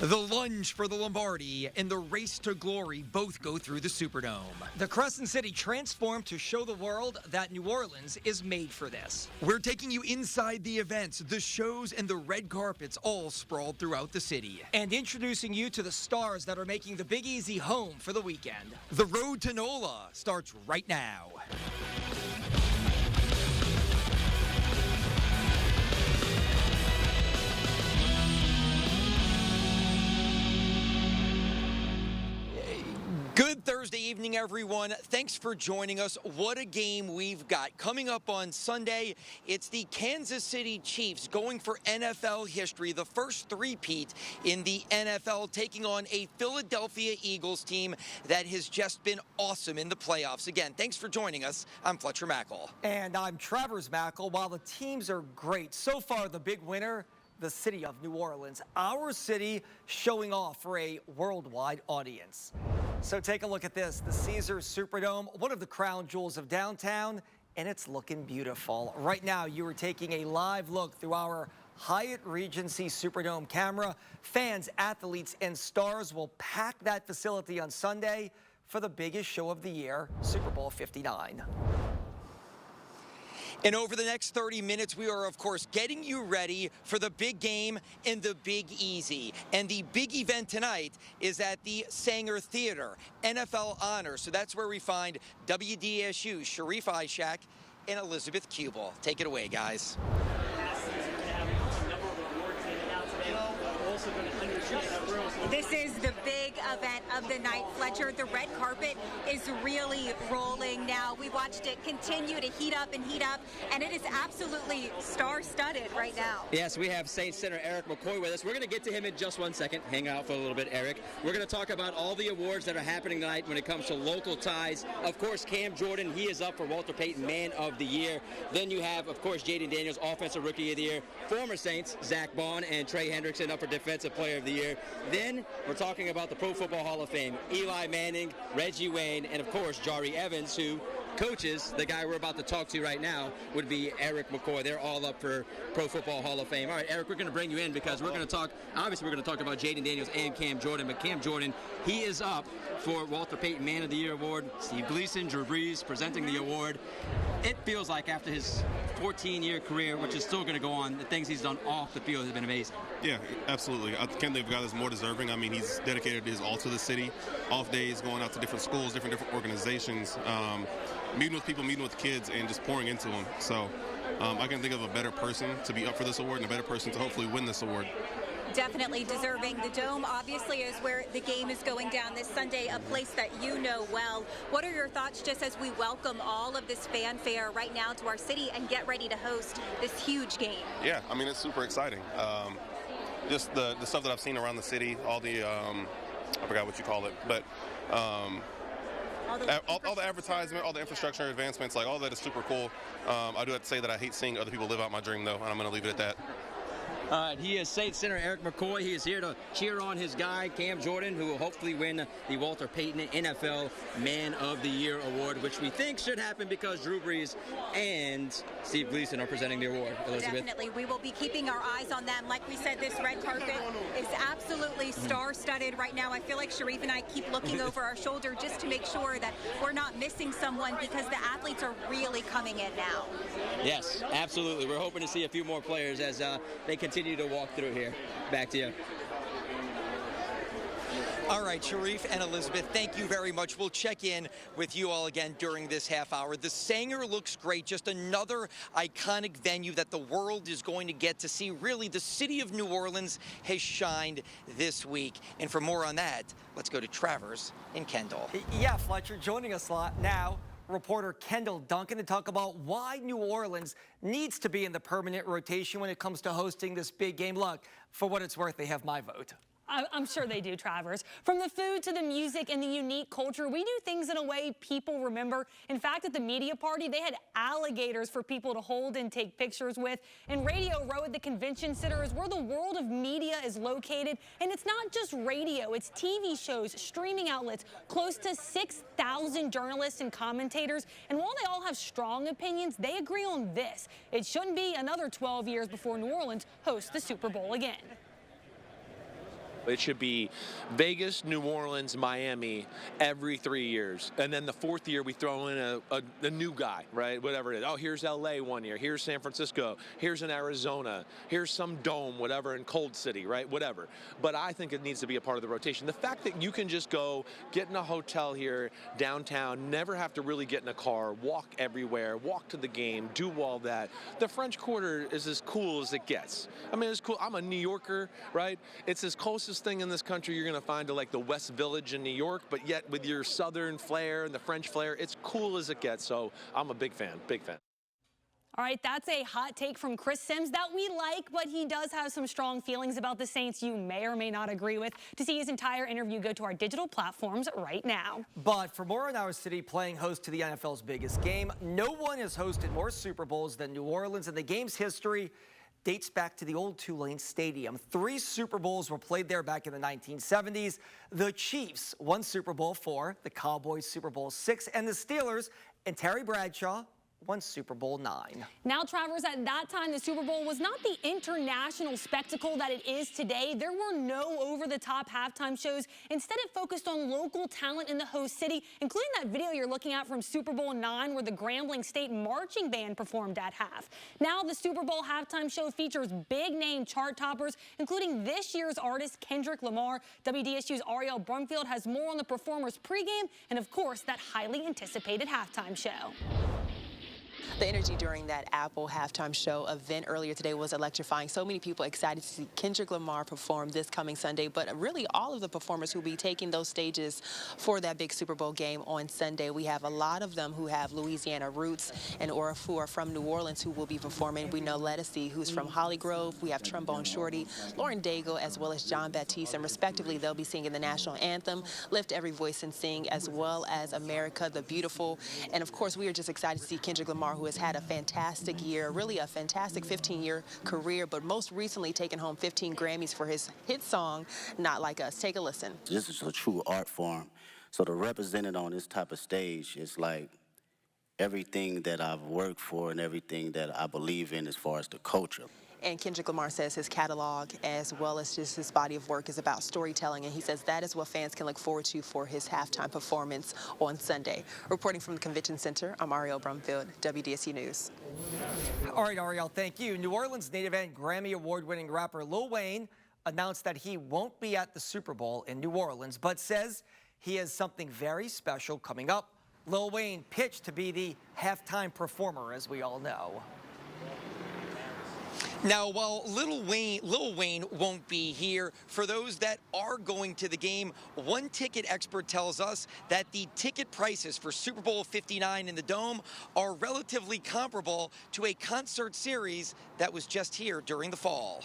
The lunge for the Lombardi and the race to glory both go through the Superdome. The Crescent City transformed to show the world that New Orleans is made for this. We're taking you inside the events, the shows, and the red carpets all sprawled throughout the city. And introducing you to the stars that are making the Big Easy home for the weekend. The road to NOLA starts right now. Good Thursday evening, everyone. Thanks for joining us. What a game we've got. Coming up on Sunday, it's the Kansas City Chiefs going for NFL history, the first three-peat in the NFL, taking on a Philadelphia Eagles team that has just been awesome in the playoffs. Again, thanks for joining us. I'm Fletcher Mackel. And I'm Travers Mackel. While the teams are great, so far the big winner, the city of New Orleans. Our city showing off for a worldwide audience. So take a look at this, the Caesars Superdome, one of the crown jewels of downtown, and it's looking beautiful. Right now, you are taking a live look through our Hyatt Regency Superdome camera. Fans, athletes, and stars will pack that facility on Sunday for the biggest show of the year, Super Bowl 59. And over the next 30 minutes, we are, of course, getting you ready for the big game and the Big Easy. And the big event tonight is at the Sanger Theater, NFL Honors. So that's where we find WDSU, Sharif Ishak, and Elizabeth Kubel. Take it away, guys. This is the big event of the night, Fletcher. The red carpet is really rolling now. We watched it continue to heat up, and it is absolutely star-studded right now. Yes, we have Saints center Eric McCoy with us. We're going to get to him in just 1 second. Hang out for a little bit, Eric. We're going to talk about all the awards that are happening tonight when it comes to local ties. Of course, Cam Jordan, he is up for Walter Payton Man of the Year. Then you have, of course, Jaden Daniels, Offensive Rookie of the Year. Former Saints, Zach Bond and Trey Hendrickson up for Defensive Player of the Year. Then we're talking about the Pro Football Hall of Fame. Eli Manning, Reggie Wayne, and of course, Jari Evans, who coaches, the guy we're about to talk to right now, would be Eric McCoy. They're all up for Pro Football Hall of Fame. All right, Eric, we're going to bring you in because we're going to talk, obviously we're going to talk about Jaden Daniels and Cam Jordan, but Cam Jordan, he is up for Walter Payton Man of the Year Award. Steve Gleason, Drew Brees presenting the award. It feels like after his 14-year career, which is still going to go on, the things he's done off the field have been amazing. Yeah, absolutely. I can't think of a guy that's more deserving. I mean, he's dedicated his all to the city. Off days, going out to different schools, different organizations, meeting with people, meeting with kids, and just pouring into them. So I can think of a better person to be up for this award and a better person to hopefully win this award. Definitely deserving. The Dome obviously is where the game is going down this Sunday, a place that you know well. What are your thoughts just as we welcome all of this fanfare right now to our city and get ready to host this huge game? Yeah, I mean, it's super exciting. Just the stuff that I've seen around the city, all the, I forgot what you call it, but all the advertisement, all the infrastructure advancements, like all that is super cool. I do have to say that I hate seeing other people live out my dream, though, and I'm going to leave it at that. All right, he is Saints center Eric McCoy. He is here to cheer on his guy, Cam Jordan, who will hopefully win the Walter Payton NFL Man of the Year Award, which we think should happen because Drew Brees and Steve Gleason are presenting the award. Elizabeth? Definitely. We will be keeping our eyes on them. Like we said, this red carpet is absolutely star-studded right now. I feel like Sharif and I keep looking over our shoulder just to make sure that we're not missing someone because the athletes are really coming in now. Yes, absolutely. We're hoping to see a few more players as they continue to walk through here. Back to you. All right, Sharif and Elizabeth, thank you very much. We'll check in with you all again during this half hour. The Sanger looks great, just another iconic venue that the world is going to get to see. Really, the city of New Orleans has shined this week. And for more on that, let's go to Travers in Kendall. Yeah, Fletcher, joining us now, reporter Kendall Duncan, to talk about why New Orleans needs to be in the permanent rotation when it comes to hosting this big game. Look, for what it's worth, they have my vote. I'm sure they do, Travers. From the food to the music and the unique culture, we do things in a way people remember. In fact, at the media party, they had alligators for people to hold and take pictures with. And Radio Row at the convention center is where the world of media is located. And it's not just radio, it's TV shows, streaming outlets, close to 6,000 journalists and commentators. And while they all have strong opinions, they agree on this: it shouldn't be another 12 years before New Orleans hosts the Super Bowl again. It should be Vegas, New Orleans, Miami every 3 years. And then the fourth year, we throw in a new guy, right? Whatever it is. Oh, here's LA one year. Here's San Francisco. Here's in Arizona. Here's some dome, whatever, in Cold City, right? Whatever. But I think it needs to be a part of the rotation. The fact that you can just go get in a hotel here downtown, never have to really get in a car, walk everywhere, walk to the game, do all that. The French Quarter is as cool as it gets. I mean, it's cool. I'm a New Yorker, right? It's as closest thing in this country you're going to find to like the West Village in New York, but yet with your Southern flair and the French flair, it's cool as it gets. So I'm a big fan, big fan. All right, that's a hot take from Chris Sims that we like, but he does have some strong feelings about the Saints you may or may not agree with. To see his entire interview, go to our digital platforms right now. But for more on our city playing host to the NFL's biggest game, no one has hosted more Super Bowls than New Orleans, and the game's history dates back to the old Tulane Stadium. 3 Super Bowls were played there back in the 1970s. The Chiefs won Super Bowl IV, the Cowboys Super Bowl VI, and the Steelers and Terry Bradshaw won Super Bowl IX. Now, Travers, at that time, the Super Bowl was not the international spectacle that it is today. There were no over-the-top halftime shows. Instead, it focused on local talent in the host city, including that video you're looking at from Super Bowl IX, where the Grambling State Marching Band performed at half. Now, the Super Bowl halftime show features big-name chart toppers, including this year's artist, Kendrick Lamar. WDSU's Ariel Brumfield has more on the performers pregame and, of course, that highly anticipated halftime show. The energy during that Apple halftime show event earlier today was electrifying. So many people excited to see Kendrick Lamar perform this coming Sunday, but really all of the performers who will be taking those stages for that big Super Bowl game on Sunday. We have a lot of them who have Louisiana roots and or who are from New Orleans who will be performing. We know Lettucey, who's from Holly Grove. We have Trombone Shorty, Lauren Daigle, as well as John Baptiste, and respectively they'll be singing the national anthem, Lift Every Voice and Sing, as well as America the Beautiful. And of course, we are just excited to see Kendrick Lamar, who has had a fantastic year, really a fantastic 15-year career, but most recently taken home 15 Grammys for his hit song, Not Like Us. Take a listen. This is a true art form. So to represent it on this type of stage is like everything that I've worked for and everything that I believe in as far as the culture. And Kendrick Lamar says his catalog, as well as just his body of work, is about storytelling, and he says that is what fans can look forward to for his halftime performance on Sunday. Reporting from the Convention Center, I'm Ariel Brumfield, WDSU News. All right, Ariel, thank you. New Orleans native and Grammy Award-winning rapper Lil Wayne announced that he won't be at the Super Bowl in New Orleans, but says he has something very special coming up. Lil Wayne pitched to be the halftime performer, as we all know. Now, while Lil Wayne won't be here, for those that are going to the game, one ticket expert tells us that the ticket prices for Super Bowl 59 in the Dome are relatively comparable to a concert series that was just here during the fall.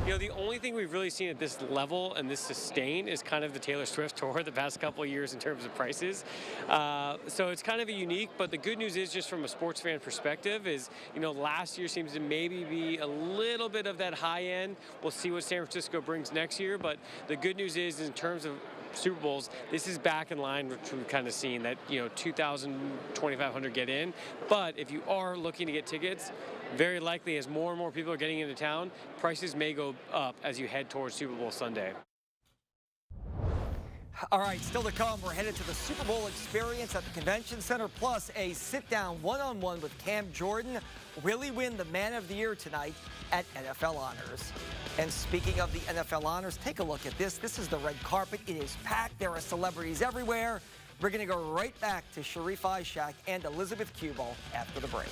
You know, the only thing we've really seen at this level and this sustain is kind of the Taylor Swift tour the past couple of years in terms of prices. So it's kind of a unique, but the good news is, just from a sports fan perspective, is, you know, last year seems to maybe be a little bit of that high end. We'll see what San Francisco brings next year, but the good news is, in terms of Super Bowls, this is back in line, which we've kind of seen that, you know, 2,000, 2,500 get in. But if you are looking to get tickets, very likely, as more and more people are getting into town, prices may go up as you head towards Super Bowl Sunday. All right, still to come, we're headed to the Super Bowl experience at the Convention Center, plus a sit-down one-on-one with Cam Jordan. Will he win the Man of the Year tonight at NFL Honors? And speaking of the NFL Honors, take a look at this. This is the red carpet. It is packed. There are celebrities everywhere. We're going to go right back to Sharif Ishak and Elizabeth Kubel after the break.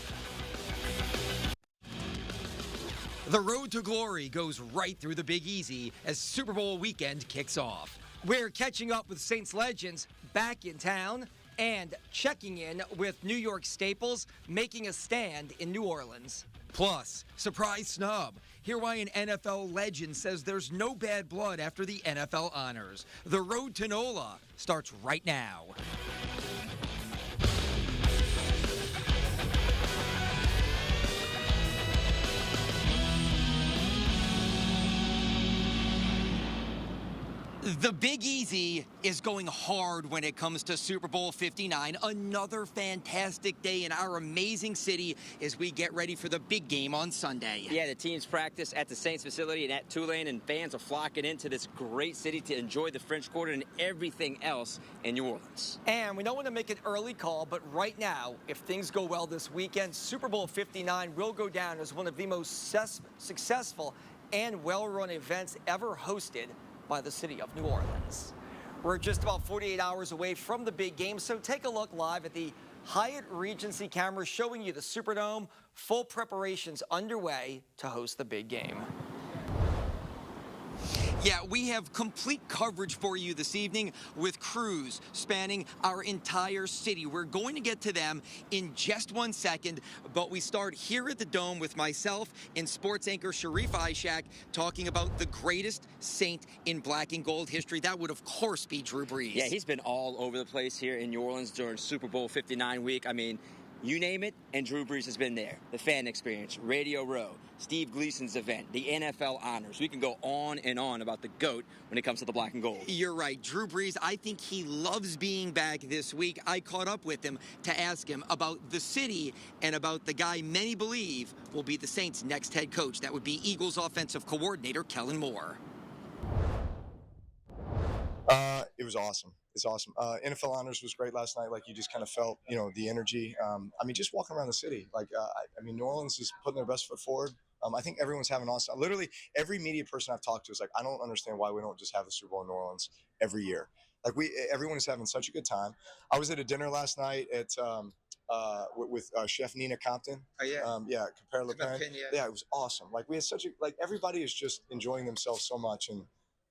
The road to glory goes right through the Big Easy as Super Bowl weekend kicks off. We're catching up with Saints legends back in town and checking in with New York staples making a stand in New Orleans. Plus, surprise snub. Hear why an NFL legend says there's no bad blood after the NFL honors. The road to NOLA starts right now. The Big Easy is going hard when it comes to Super Bowl 59. Another fantastic day in our amazing city as we get ready for the big game on Sunday. Yeah, the teams practice at the Saints facility and at Tulane, and fans are flocking into this great city to enjoy the French Quarter and everything else in New Orleans. And we don't want to make an early call, but right now, if things go well this weekend, Super Bowl 59 will go down as one of the most successful and well-run events ever hosted by the city of New Orleans. We're just about 48 hours away from the big game, so take a look live at the Hyatt Regency cameras showing you the Superdome. Full preparations underway to host the big game. Yeah, we have complete coverage for you this evening with crews spanning our entire city. We're going to get to them in just 1 second, but we start here at the Dome with myself and sports anchor Sharif Ishak talking about the greatest Saint in black and gold history. That would, of course, be Drew Brees. Yeah, he's been all over the place here in New Orleans during Super Bowl 59 week. I mean, you name it, and Drew Brees has been there. The fan experience, Radio Row, Steve Gleason's event, the NFL honors. We can go on and on about the GOAT when it comes to the black and gold. You're right. Drew Brees, I think he loves being back this week. I caught up with him to ask him about the city and about the guy many believe will be the Saints' next head coach. That would be Eagles offensive coordinator Kellen Moore. It was awesome. It's awesome. NFL Honors was great last night. Like, you just kind of felt, you know, the energy. I mean, just walking around the city. Like, I mean, New Orleans is putting their best foot forward. I think everyone's having awesome. Literally, every media person I've talked to is like, I don't understand why we don't just have the Super Bowl in New Orleans every year. Like, everyone is having such a good time. I was at a dinner last night at with Chef Nina Compton. Oh, yeah. Yeah, Compare Le Pen. Yeah. Yeah, it was awesome. Like, we had such a, like, everybody is just enjoying themselves so much. And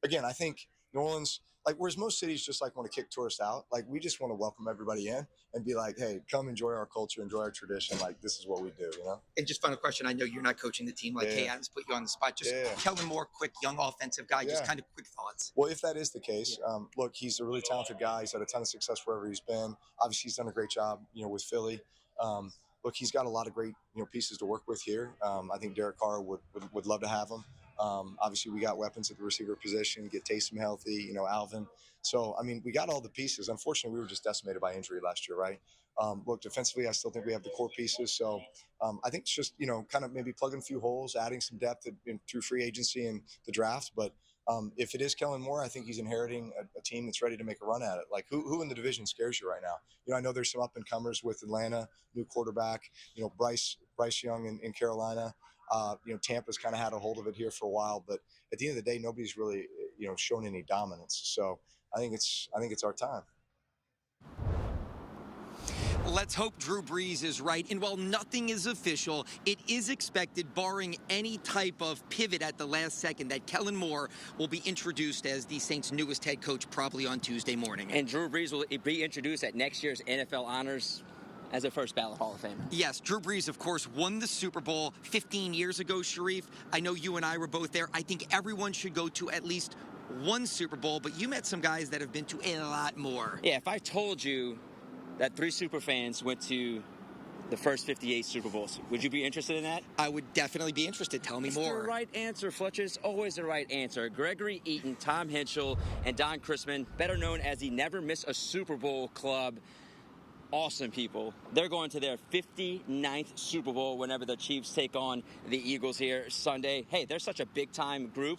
again, I think New Orleans, like, whereas most cities just like want to kick tourists out, like, we just want to welcome everybody in and be like, hey, come enjoy our culture, enjoy our tradition. Like, this is what we do, you know? And just final question, I know you're not coaching the team like Kay Adams put you on the spot. Just Kellen Moore, quick, young offensive guy, just kind of quick thoughts. Well, if that is the case, look, he's a really talented guy. He's had a ton of success wherever he's been. Obviously, he's done a great job, you know, with Philly. Look, he's got a lot of great, you know, pieces to work with here. I think Derek Carr would love to have him. Obviously, we got weapons at the receiver position, get Taysom healthy, you know, Alvin. So, I mean, we got all the pieces. Unfortunately, we were just decimated by injury last year, right? Look, defensively, I still think we have the core pieces. So I think it's just, you know, kind of maybe plugging a few holes, adding some depth through free agency and the draft. But if it is Kellen Moore, I think he's inheriting a team that's ready to make a run at it. Like, who in the division scares you right now? You know, I know there's some up-and-comers with Atlanta, new quarterback, you know, Bryce Young in Carolina. You know, Tampa's kind of had a hold of it here for a while, but at the end of the day, nobody's really, you know, shown any dominance. So I think it's our time. Let's hope Drew Brees is right. And while nothing is official, it is expected, barring any type of pivot at the last second, that Kellen Moore will be introduced as the Saints' newest head coach probably on Tuesday morning. And Drew Brees will be introduced at next year's NFL honors as a first ballot Hall of Famer. Yes, Drew Brees, of course, won the Super Bowl 15 years ago, Sharif. I know you and I were both there. I think everyone should go to at least one Super Bowl, but you met some guys that have been to a lot more. Yeah, if I told you that 3 superfans went to the first 58 Super Bowls, would you be interested in that? I would definitely be interested. Tell me more. It's the right answer, Fletcher. It's always the right answer. Gregory Eaton, Tom Henschel, and Don Chrisman, better known as the Never Miss a Super Bowl Club. Awesome people. They're going to their 59th Super Bowl whenever the Chiefs take on the Eagles here Sunday. Hey, they're such a big-time group.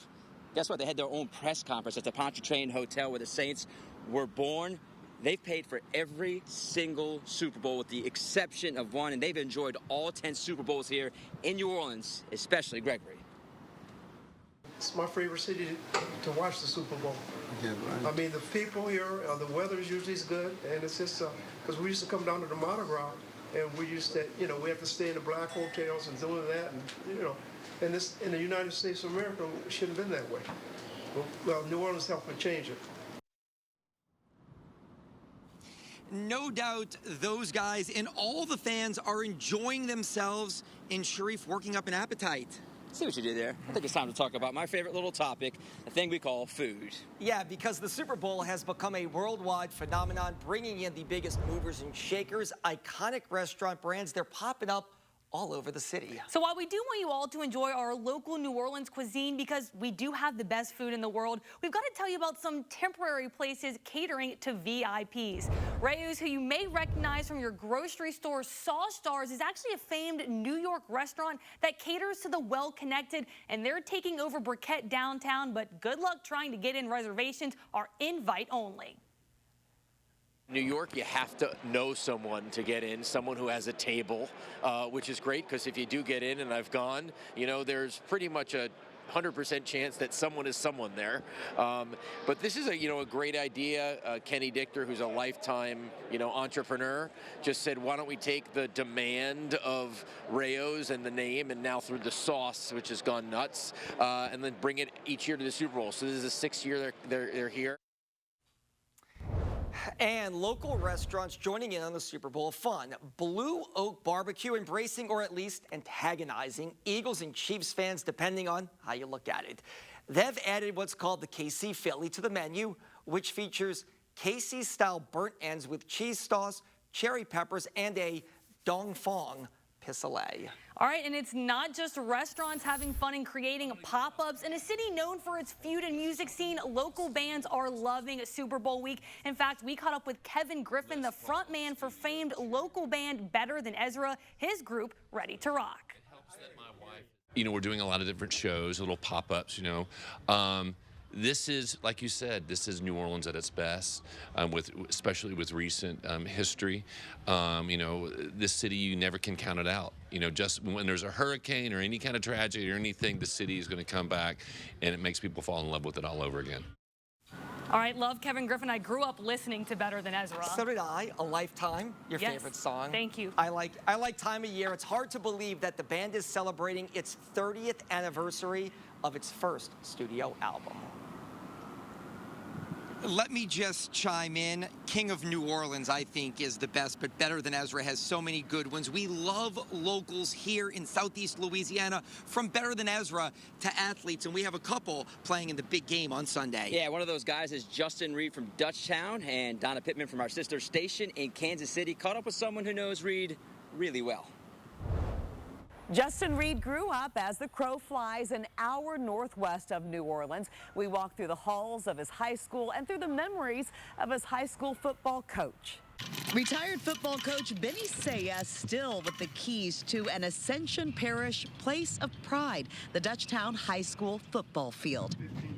Guess what? They had their own press conference at the Pontchartrain Hotel where the Saints were born. They've paid for every single Super Bowl with the exception of one, and they've enjoyed all 10 Super Bowls here in New Orleans, especially Gregory. It's my favorite city to watch the Super Bowl. Yeah, right. I mean, the people here, the weather is usually good, and it's just because we used to come down to the Mardi Gras, and we used to, you know, we have to stay in the black hotels and doing that, and you know, and this in the United States of America, it shouldn't have been that way. Well, New Orleans helped me change it. No doubt those guys and all the fans are enjoying themselves, and Sharif working up an appetite. See what you did there? I think it's time to talk about my favorite little topic, the thing we call food. Yeah, because the Super Bowl has become a worldwide phenomenon, bringing in the biggest movers and shakers, iconic restaurant brands. They're popping up all over the city. So while we do want you all to enjoy our local New Orleans cuisine because we do have the best food in the world, we've got to tell you about some temporary places catering to VIPs. Rayo's, who you may recognize from your grocery store Sauce Stars, is actually a famed New York restaurant that caters to the well-connected, and they're taking over Briquette downtown, but good luck trying to get in. Reservations are invite only. New York, you have to know someone to get in, someone who has a table, which is great because if you do get in, and I've gone, you know, there's pretty much a 100% chance that someone is someone there. But this is a great idea. Kenny Dichter, who's a lifetime, entrepreneur, just said, why don't we take the demand of Rayo's and the name and now through the sauce, which has gone nuts, and then bring it each year to the Super Bowl. So this is the sixth year they're here. And local restaurants joining in on the Super Bowl fun. Blue Oak Barbecue embracing or at least antagonizing Eagles and Chiefs fans, depending on how you look at it. They've added what's called the KC Philly to the menu, which features KC-style burnt ends with cheese sauce, cherry peppers, and a Dong Fong Pissolet. All right, and it's not just restaurants having fun and creating pop-ups. In a city known for its food and music scene, local bands are loving Super Bowl week. In fact, we caught up with Kevin Griffin, the front man for famed local band Better Than Ezra, his group Ready to Rock. We're doing a lot of different shows, little pop-ups, This is, like you said, this is New Orleans at its best, especially with recent history. This city, you never can count it out. Just when there's a hurricane or any kind of tragedy or anything, the city is going to come back, and it makes people fall in love with it all over again. All right, love Kevin Griffin. I grew up listening to Better Than Ezra. So did I. A Lifetime, your favorite song. Thank you. I like Time of Year. It's hard to believe that the band is celebrating its 30th anniversary of its first studio album. Let me just chime in. King of New Orleans, I think, is the best, but Better Than Ezra has so many good ones. We love locals here in Southeast Louisiana, from Better Than Ezra to athletes, and we have a couple playing in the big game on Sunday. Yeah, one of those guys is Justin Reed from Dutchtown, and Donna Pittman from our sister station in Kansas City caught up with someone who knows Reed really well. Justin Reed grew up as the crow flies an hour northwest of New Orleans. We walked through the halls of his high school and through the memories of his high school football coach. Retired football coach Benny Saya still with the keys to an Ascension Parish place of pride, the Dutchtown High School football field.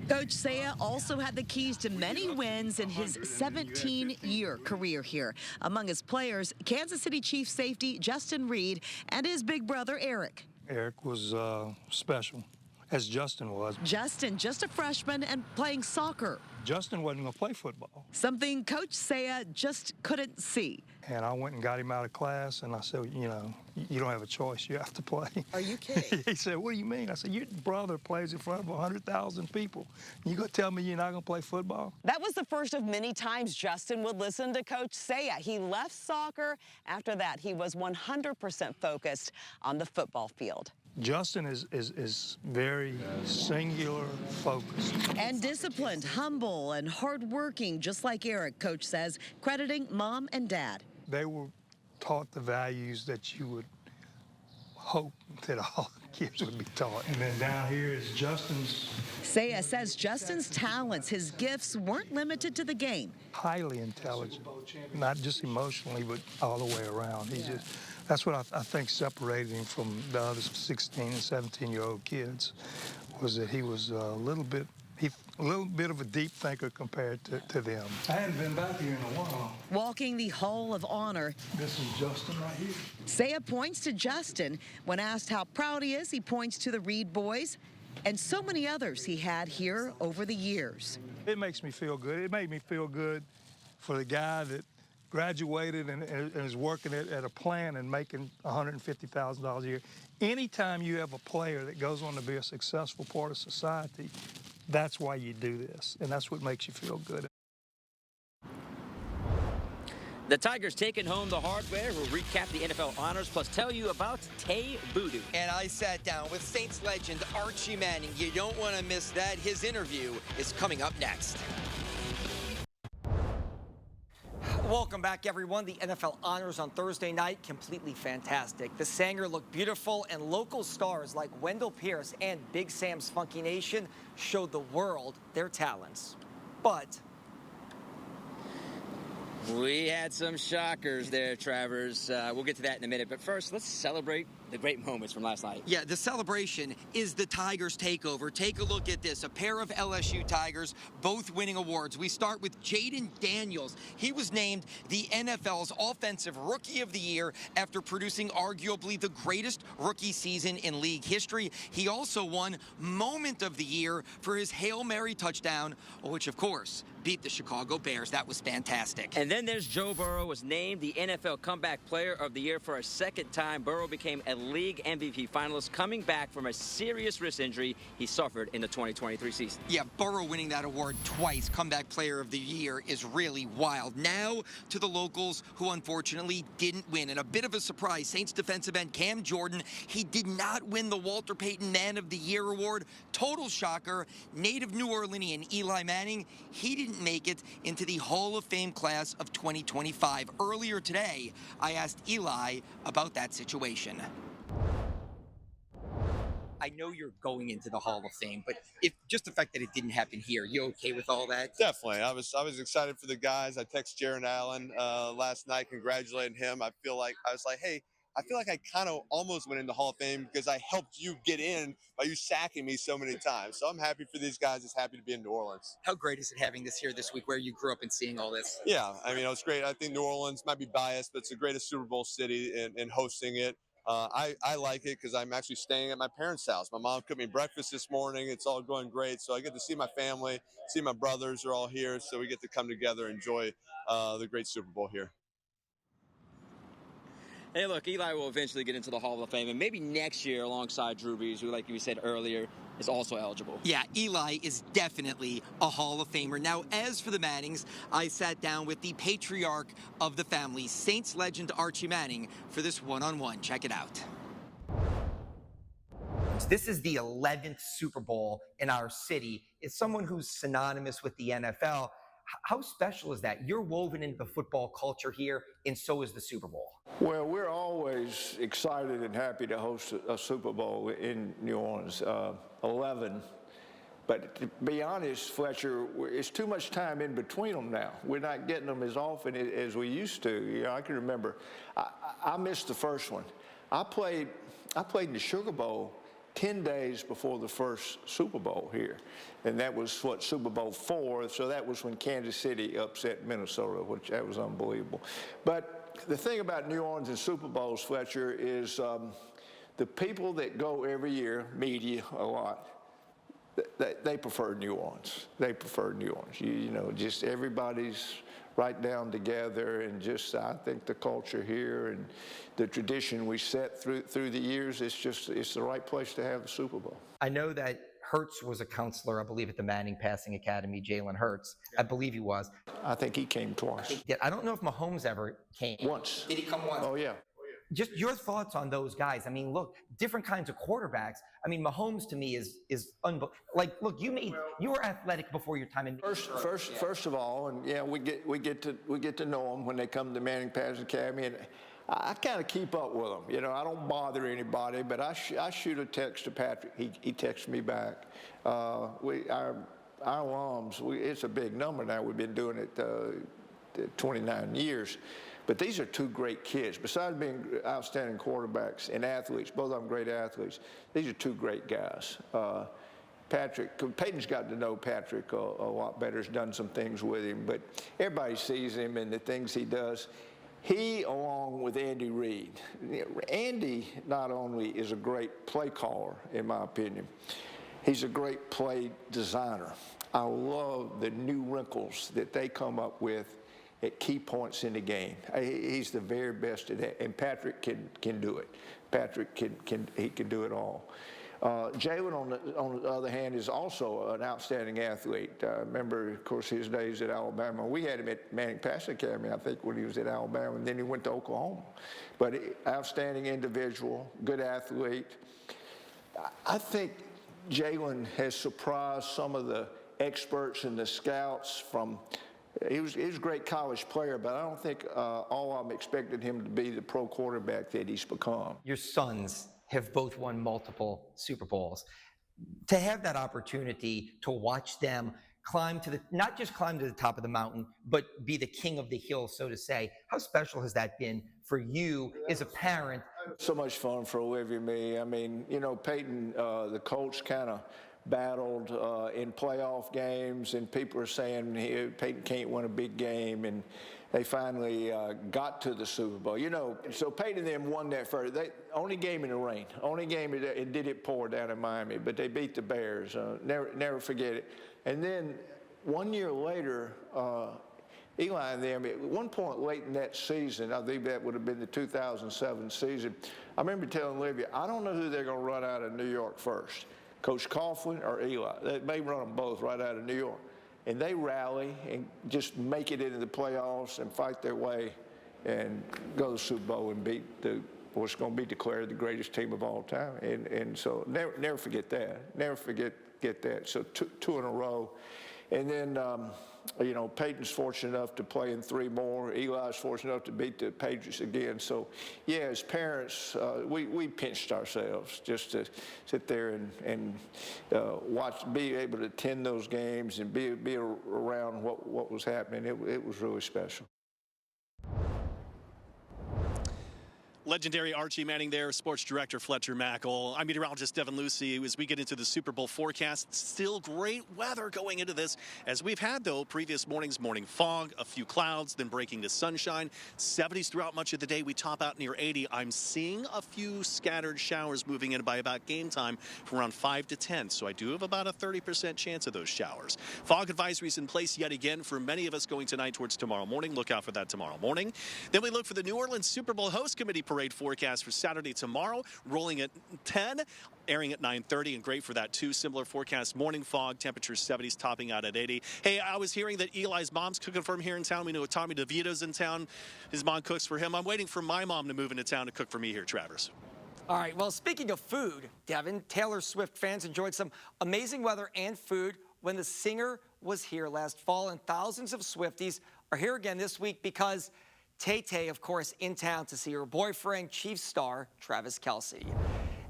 Coach Saya also had the keys to many wins in his 17-year career here. Among his players, Kansas City Chiefs safety Justin Reed and his big brother Eric. Eric was special, as Justin was. Justin, just a freshman and playing soccer. Justin wasn't going to play football. Something Coach Saya just couldn't see. And I went and got him out of class, and I said, you don't have a choice. You have to play. Are you kidding? He said, what do you mean? I said, your brother plays in front of 100,000 people. You going to tell me you're not going to play football? That was the first of many times Justin would listen to Coach Saya. He left soccer. After that, he was 100% focused on the football field. Justin is very singular focused. And disciplined, humble, and hardworking, just like Eric, Coach says, crediting mom and dad. They were taught the values that you would hope that all kids would be taught. And then down here is Justin's. Saya says Justin's talents, his gifts, weren't limited to the game. Highly intelligent, not just emotionally, but all the way around. That's what I think separated him from the other 16 and 17-year-old kids, was that he was a little bit of a deep thinker compared to them. I hadn't been back here in a while. Walking the Hall of Honor. This is Justin right here. Saya points to Justin. When asked how proud he is, he points to the Reed boys and so many others he had here over the years. It makes me feel good. It made me feel good for the guy that graduated and is working at a plant and making $150,000 a year. Anytime you have a player that goes on to be a successful part of society, that's why you do this, and that's what makes you feel good. The Tigers taking home the hardware. We'll recap the NFL honors, plus tell you about Tay Voodoo. And I sat down with Saints legend Archie Manning. You don't want to miss that. His interview is coming up next. Welcome back, everyone. The NFL honors on Thursday night, completely fantastic. The Sanger looked beautiful, and local stars like Wendell Pierce and Big Sam's Funky Nation showed the world their talents. But we had some shockers there, Travers. We'll get to that in a minute. But first, let's celebrate the great moments from last night. Yeah, the celebration is the Tigers takeover. Take a look at this. A pair of LSU Tigers, both winning awards. We start with Jaden Daniels. He was named the NFL's Offensive Rookie of the Year after producing arguably the greatest rookie season in league history. He also won Moment of the Year for his Hail Mary touchdown, which, of course, beat the Chicago Bears. That was fantastic. And then there's Joe Burrow, was named the NFL Comeback Player of the Year for a second time. Burrow became a league MVP finalist, coming back from a serious wrist injury he suffered in the 2023 season. Yeah, Burrow winning that award twice, Comeback Player of the Year, is really wild. Now to the locals who unfortunately didn't win. And a bit of a surprise, Saints defensive end Cam Jordan, he did not win the Walter Payton Man of the Year award. Total shocker. Native New Orleanian Eli Manning, he didn't make it into the Hall of Fame class of 2025. Earlier today, I asked Eli about that situation. I know you're going into the Hall of Fame, but if just the fact that it didn't happen here, you okay with all that? Definitely. I was excited for the guys. I texted Jaron Allen last night, congratulating him. I feel like I kind of almost went into Hall of Fame because I helped you get in by you sacking me so many times. So I'm happy for these guys. Just happy to be in New Orleans. How great is it having this here this week where you grew up and seeing all this? Yeah, I mean, it's great. I think New Orleans might be biased, but it's the greatest Super Bowl city in hosting it. I like it because I'm actually staying at my parents' house. My mom cooked me breakfast this morning. It's all going great. So I get to see my family, see my brothers are all here. So we get to come together, enjoy the great Super Bowl here. Hey, look, Eli will eventually get into the Hall of Fame, and maybe next year alongside Drew Brees, who, like you said earlier, is also eligible. Yeah, Eli is definitely a Hall of Famer. Now, as for the Mannings, I sat down with the patriarch of the family, Saints legend Archie Manning, for this one-on-one. Check it out. This is the 11th Super Bowl in our city. It's someone who's synonymous with the NFL. How special is that? You're woven into the football culture here, and so is the Super Bowl. Well, we're always excited and happy to host a Super Bowl in New Orleans, 11. But to be honest, Fletcher, it's too much time in between them now. We're not getting them as often as we used to. You know, I can remember, I missed the first one. I played in the Sugar Bowl 10 days before the first Super Bowl here. And that was, Super Bowl IV. So that was when Kansas City upset Minnesota, which that was unbelievable. But the thing about New Orleans and Super Bowls, Fletcher, is the people that go every year, media a lot, they prefer New Orleans. They prefer New Orleans. You know, just everybody's right down together, and just I think the culture here and the tradition we set through the years, it's the right place to have the Super Bowl. I know that Hurts was a counselor, I believe, at the Manning Passing Academy, Jalen Hurts. I believe he was. I think he came twice. I don't know if Mahomes ever came. Once. Did he come once? Oh, yeah. Just your thoughts on those guys. I mean, look, different kinds of quarterbacks. I mean, Mahomes to me is unbelievable. Like, look, you were athletic before your time in. First of all, and yeah, we get to know them when they come to Manning Passing Academy, and I kind of keep up with them. You know, I don't bother anybody, but I shoot a text to Patrick. He texts me back. Our alums, it's a big number now. We've been doing it 29 years. But these are two great kids. Besides being outstanding quarterbacks and athletes, both of them great athletes, these are two great guys. Peyton's gotten to know Patrick a lot better, has done some things with him, but everybody sees him and the things he does. He, along with Andy Reid, Andy not only is a great play caller, in my opinion, he's a great play designer. I love the new wrinkles that they come up with at key points in the game. He's the very best at that, and Patrick can do it. Patrick can do it all. Jalen, on the other hand, is also an outstanding athlete. Remember, of course, his days at Alabama. We had him at Manning Passing Academy, I think, when he was at Alabama, and then he went to Oklahoma. But outstanding individual, good athlete. I think Jalen has surprised some of the experts and the scouts from he was a great college player, but I don't think all of them expected him to be the pro quarterback that he's become. Your sons have both won multiple Super Bowls. To have that opportunity to watch them climb to not just climb to the top of the mountain, but be the king of the hill, so to say, how special has that been for you as a parent? So much fun for Olivia and me. I mean, you know, Peyton, the Colts kind of battled in playoff games, and people are saying Peyton can't win a big game, and they finally got to the Super Bowl. You know, so Peyton and them won that first. Only game in the rain. Only game it did it pour down in Miami, but they beat the Bears. Never forget it. And then 1 year later, Eli and them, at one point late in that season, I think that would have been the 2007 season, I remember telling Olivia, I don't know who they're going to run out of New York first, Coach Coughlin or Eli. They may run them both right out of New York. And they rally and just make it into the playoffs and fight their way and go to the Super Bowl and beat what's going to be declared the greatest team of all time. And so never forget that. Never forget that. So two in a row. And then, you know, Peyton's fortunate enough to play in 3 more. Eli's fortunate enough to beat the Patriots again. So, yeah, as parents, we pinched ourselves just to sit there and watch, be able to attend those games and be around what was happening. It was really special. Legendary Archie Manning there, sports director Fletcher Mackel. I'm meteorologist Devin Lucy. As we get into the Super Bowl forecast, still great weather going into this. As we've had, though, previous mornings, morning fog, a few clouds, then breaking to sunshine. 70s throughout much of the day. We top out near 80. I'm seeing a few scattered showers moving in by about game time from around 5 to 10. So I do have about a 30% chance of those showers. Fog advisories in place yet again for many of us going tonight towards tomorrow morning. Look out for that tomorrow morning. Then we look for the New Orleans Super Bowl host committee parade forecast for Saturday tomorrow, rolling at 10, airing at 9:30, and great for that too. Similar forecast, morning fog, temperatures 70s, topping out at 80. Hey, I was hearing that Eli's mom's cooking for him here in town. We know Tommy DeVito's in town. His mom cooks for him. I'm waiting for my mom to move into town to cook for me here, Travers. All right, well, speaking of food, Devin, Taylor Swift fans enjoyed some amazing weather and food when the singer was here last fall, and thousands of Swifties are here again this week because Tay-Tay, of course, in town to see her boyfriend, Chiefs star Travis Kelce.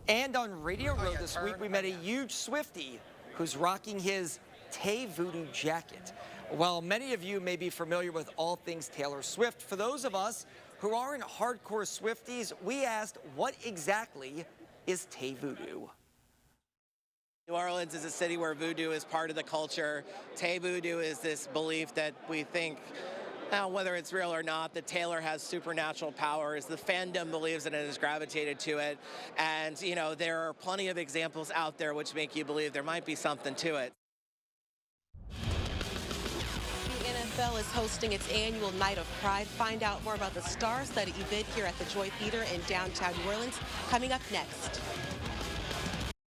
And on Radio Row this week, we met a huge Swiftie who's rocking his Tay Voodoo jacket. While many of you may be familiar with all things Taylor Swift, for those of us who aren't hardcore Swifties, we asked, what exactly is Tay Voodoo? New Orleans is a city where voodoo is part of the culture. Tay Voodoo is this belief that we think, whether it's real or not, that Taylor has supernatural powers. The fandom believes it and has gravitated to it. And, you know, there are plenty of examples out there which make you believe there might be something to it. The NFL is hosting its annual Night of Pride. Find out more about the star-studded event here at the Joy Theater in downtown New Orleans coming up next.